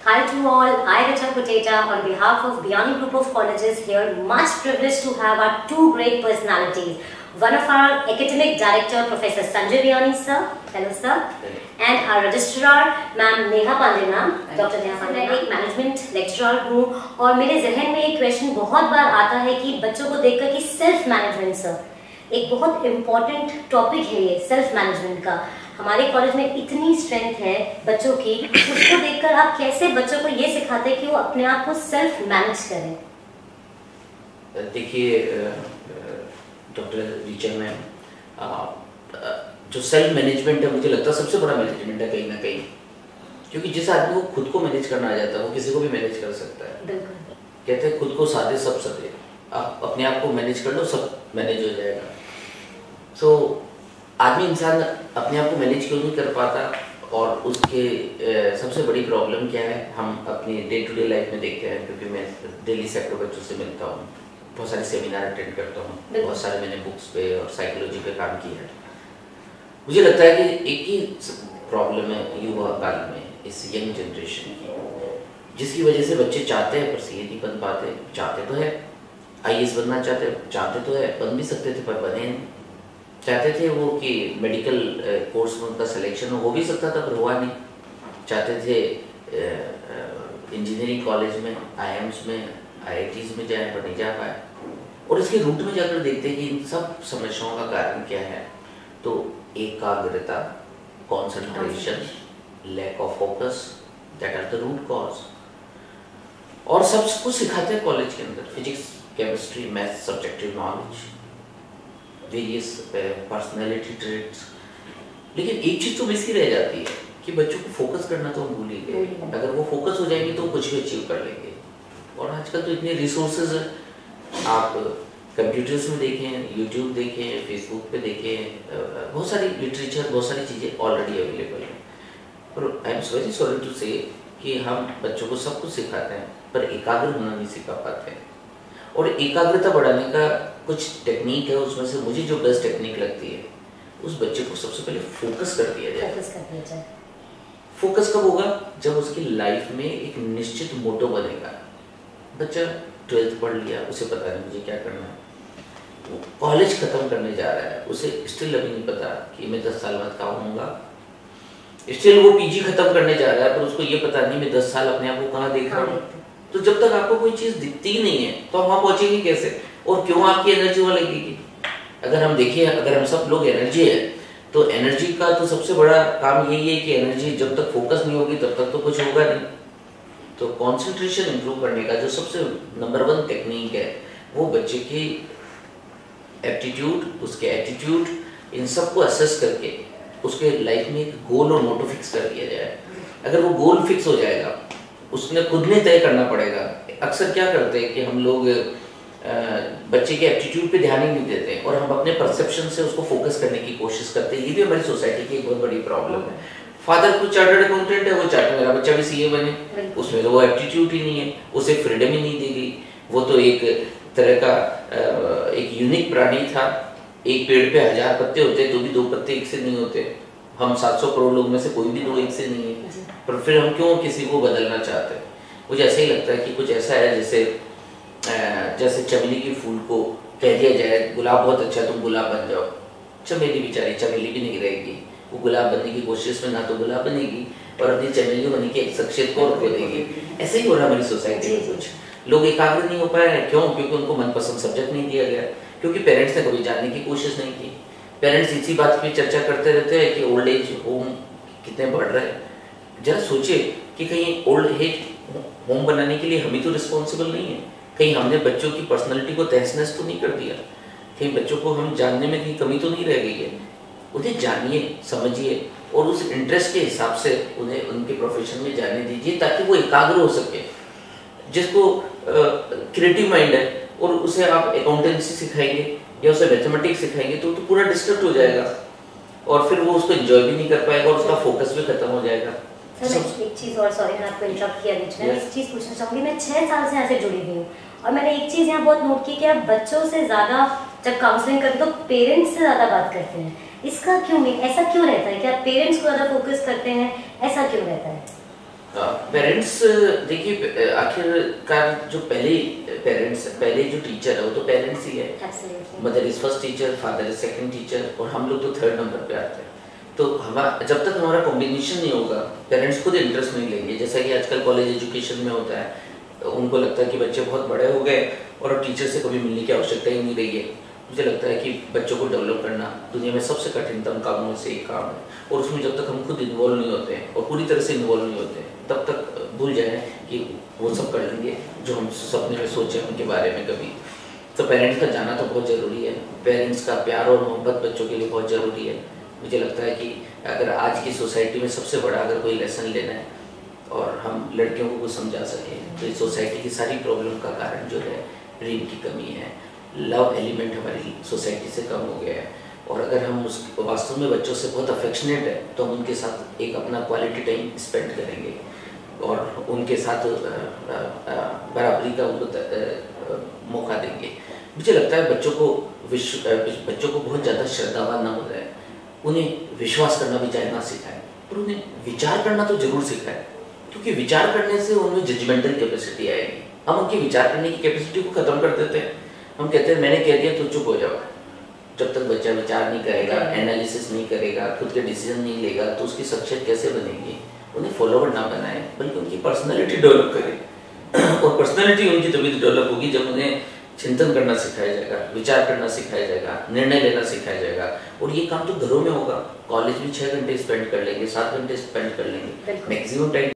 Hi to all, I Racha Kuteta on behalf of Biyani Group of Colleges here, much privileged to have our two great personalities. One of our academic director, Professor Sanjay Biyani sir, hello sir, and our registrar, Ma'am Neha Pandey ma'am, Dr. Neha Pandey. मैं एक management lecturer हूँ और मेरे जहन में एक question बहुत बार आता है कि बच्चों को देखकर कि सेल्फ मैनेजमेंट सर एक बहुत इम्पोर्टेंट टॉपिक है ये सेल्फ मैनेजमेंट का। हमारे कॉलेज में इतनी स्ट्रेंथ है बच्चों की, उसको देखकर आप कैसे बच्चों को ये सिखाते हैं कि वो अपने आप को सेल्फ मैनेज करें? देखिए डॉक्टर रीचा मैम, जो सेल्फ मैनेजमेंट है मुझे लगता है सबसे बड़ा मैनेजमेंट है कहीं ना कहीं, क्योंकि जिस आदमी को खुद को मैनेज करना आ जाता है वो किसी को भी मैनेज कर सकता है। कहते हैं खुद को साधे सब सधे, आप अपने आप को मैनेज कर लो सब मैनेज हो जाएगा। सो आदमी इंसान अपने आप को मैनेज क्यों नहीं कर पाता, और उसके सबसे बड़ी प्रॉब्लम क्या है हम अपनी डे टू डे लाइफ में देखते हैं, क्योंकि मैं डेली सेक्टर बच्चों से मिलता हूँ, बहुत सारे सेमिनार अटेंड करता हूँ, बहुत सारे मैंने बुक्स पे और साइकोलॉजी पे काम किया है। मुझे लगता है कि एक ही प्रॉब्लम है युवा काल में इस यंग जनरेशन की, जिसकी वजह से बच्चे चाहते हैं पर सीए नहीं बन पाते। चाहते तो है आईएएस बनना, चाहते तो है, बन भी सकते थे पर बने नहीं। चाहते थे वो कि मेडिकल कोर्स में उनका सिलेक्शन हो भी सकता था पर हुआ नहीं। चाहते थे इंजीनियरिंग कॉलेज में, आईएम्स में, आईआईटीज में जाए पर नहीं जा पाए। और इसके रूट में जाकर देखते हैं कि इन सब समस्याओं का कारण क्या है, तो एकाग्रता, concentration, lack of focus, that are the root cause. और सब कुछ सिखाते हैं कॉलेज के अंदर, physics, chemistry, maths, subjective knowledge, various personality traits, लेकिन एक चीज़ तो मिस ही रह जाती है कि बच्चों को फोकस करना तो हम भूल ही गए। अगर वो फोकस हो जाएंगे तो कुछ भी अचीव कर लेंगे। और आजकल तो इतने रिसोर्सेज हैं, आप कंप्यूटर्स में देखें, यूट्यूब देखें, फेसबुक पे देखें, बहुत सारी लिटरेचर, बहुत सारी चीज़ें ऑलरेडी अवेलेबल हैं। पर I am very sorry to say कि हम बच्चों को सब कुछ सिखाते हैं पर एकाग्र होना नहीं सिखा पाते हैं। और एकाग्रता बढ़ाने का कुछ टेक्निक है, उसमें से मुझे जो बेस्ट टेक्निक लगती है, उस बच्चे को सबसे पहले फोकस कर दिया जाए। फोकस कब होगा? जब उसकी लाइफ में एक निश्चित मोटो बनेगा। बच्चा 12th पढ़ लिया, उसे पता नहीं मुझे क्या करना है, वो कॉलेज खत्म करने जा रहा है, उसे स्टिल अभी नहीं पता कि मैं 10 साल बाद कहाँ होऊंगा। स्टिल वो पीजी खत्म करने जा रहा है पर उसको ये पता नहीं मैं 10 साल अपने आप को कहाँ देख रहा हूँ। तो जब तक आपको कोई चीज़ दिखती ही नहीं है तो हम वहाँ पहुँचेंगे कैसे, और क्यों आपकी एनर्जी वहाँ लगेगी? अगर हम देखिए, अगर हम सब लोग एनर्जी है तो एनर्जी का तो सबसे बड़ा काम यही है कि एनर्जी जब तक फोकस नहीं होगी तब तक तो कुछ होगा नहीं। तो कंसंट्रेशन इंप्रूव करने का जो सबसे नंबर 1 टेक्निक है, वो बच्चे की एप्टीट्यूड, उसके एटीट्यूड, इन सबको असेस करके उसके लाइफ में एक गोल और मोटो फिक्स कर दिया जाए। अगर वो गोल फिक्स हो जाएगा, उसने खुद ने तय करना पड़ेगा। अक्सर क्या करते हैं कि हम लोग बच्चे के एप्टीट्यूड पे ध्यान ही नहीं देते और हम अपने परसेप्शन से उसको फोकस करने की कोशिश करते हैं। ये भी हमारी सोसाइटी की एक बहुत बड़ी प्रॉब्लम है। फादर कुछ चार्टर्ड अकाउंटेंट है, वो चाहते मेरा बच्चा भी सीए बने, उसमें तो वो एप्टीट्यूड ही नहीं है, उसे फ्रीडम ही नहीं दी गई। वो तो एक तरह का एक यूनिक प्राणी था। एक पेड़ पे 1000 पत्ते होते तो भी 2 पत्ते एक से नहीं होते। हम 700 करोड़ लोग में से कोई भी 2 एक से नहीं है, पर फिर हम क्यों किसी को बदलना चाहते हैं? मुझे ऐसा ही लगता है कि कुछ ऐसा है जैसे चमेली के फूल को कह दिया जाए गुलाब बहुत अच्छा, तुम गुलाब बन जाओ। चमेली बेचारी चमेली भी नहीं रहेगी, वो गुलाब बनने की कोशिश में ना तो गुलाब बनेगी और अपनी चमेली बनने की एक शख्सियत को खो देगी। ऐसे ही हो रहा हमारी सोसाइटी में। कुछ लोग एकाग्र नहीं हो पाए हैं, क्यों? क्योंकि उनको मनपसंद सब्जेक्ट नहीं दिया गया, क्योंकि पेरेंट्स ने कभी जानने की कोशिश नहीं की। पेरेंट्स इसी बात पे चर्चा करते रहते हैं कि ओल्ड एज होम कितने बढ़ रहे हैं। जरा सोचिए कि कहीं ओल्ड एज होम बनाने के लिए हम ही तो रिस्पॉन्सिबल नहीं है। कहीं हमने बच्चों की पर्सनैलिटी को तहस नहस तो नहीं कर दिया? कहीं बच्चों को हम जानने में कहीं कमी तो नहीं रह गई है? उन्हें जानिए, समझिए और उस इंटरेस्ट के हिसाब से उन्हें उनके प्रोफेशन में जाने दीजिए, ताकि वो एकाग्र हो सके। जिसको क्रिएटिव माइंड है और उसे आप अकाउंटेंसी सिखाएंगे या उसे मैथमेटिक्स सिखाएंगे तो पूरा डिस्ट्रैक्ट हो जाएगा और फिर वो उसको एंजॉय भी नहीं कर पाएगा और उसका फोकस भी खत्म हो जाएगा। सर एक चीज़ और, सॉरी मैं आपको इंटरप्ट किया बीच में, मैं एक चीज़ पूछना चाहूँगी। मैं 6 साल से ऐसे जुड़ी हुई हूँ और मैंने एक चीज़ यहाँ बहुत नोट की कि आप बच्चों से ज़्यादा जब काउंसलिंग करते तो पेरेंट्स से ज़्यादा बात करते हैं। इसका क्यों? ऐसा क्यों रहता है कि आप पेरेंट्स को ज़्यादा फोकस करते हैं? ऐसा क्यों रहता है? पेरेंट्स देखिए आखिरकार जो पहले जो टीचर है वो तो पेरेंट्स ही है। Mother is first teacher, father is second teacher, और हम लोग तो थर्ड नंबर पे आते हैं। तो जब तक हमारा कॉम्बिनेशन नहीं होगा, पेरेंट्स खुद इंटरेस्ट नहीं लेंगे। जैसा कि आजकल कॉलेज एजुकेशन में होता है, उनको लगता है कि बच्चे बहुत बड़े हो गए और टीचर से कभी मिलने की आवश्यकता ही नहीं रही है। मुझे लगता है कि बच्चों को डेवलप करना दुनिया में सबसे कठिनतम कामों में से एक काम है, और उसमें जब तक हम खुद इन्वॉल्व नहीं होते हैं और पूरी तरह से इन्वॉल्व नहीं होते हैं, तब तक भूल जाए कि वो सब कर लेंगे जो हम सपने में सोचे उनके बारे में कभी। तो पेरेंट्स का जाना तो बहुत ज़रूरी है, पेरेंट्स का प्यार और मोहब्बत बच्चों के लिए बहुत ज़रूरी है। मुझे लगता है कि अगर आज की सोसाइटी में सबसे बड़ा अगर कोई लेसन लेना है और हम लड़कियों को कुछ समझा सकें, तो इस सोसाइटी की सारी प्रॉब्लम का कारण जो है ड्रीम की कमी है। लव एलिमेंट हमारी सोसाइटी से कम हो गया है, और अगर हम उस वास्तव में बच्चों से बहुत अफेक्शनेट है तो हम उनके साथ एक अपना क्वालिटी टाइम स्पेंड करेंगे और उनके साथ बराबरी का उनको मौका देंगे। मुझे लगता है बच्चों को बहुत ज़्यादा श्रद्धावान ना हो जाए, उन्हें विश्वास करना भी जानना सिखाए, और उन्हें विचार करना तो जरूर सिखाए, क्योंकि विचार करने से उनमें जजमेंटल कैपेसिटी आएगी। हम उनकी विचार करने की कैपेसिटी को खत्म कर देते हैं। हम कहते हैं मैंने कह दिया तो चुप हो जाओ। जब तक बच्चा विचार नहीं करेगा, एनालिसिस नहीं करेगा, खुद के डिसीजन नहीं लेगा, तो उसकी शख्सियत कैसे बनेगी। उन्हें फॉलोवर ना बनाए, बल्कि उनकी पर्सनैलिटी डेवलप करें, और पर्सनैलिटी उनकी तभी डेवलप होगी जब उन्हें चिंतन करना सिखाया जाएगा, विचार करना सिखाया जाएगा, निर्णय लेना सिखाया जाएगा। और ये काम तो घरों में होगा। कॉलेज में 6 घंटे स्पेंड कर लेंगे, 7 घंटे स्पेंड कर लेंगे, मैक्सिमम टाइम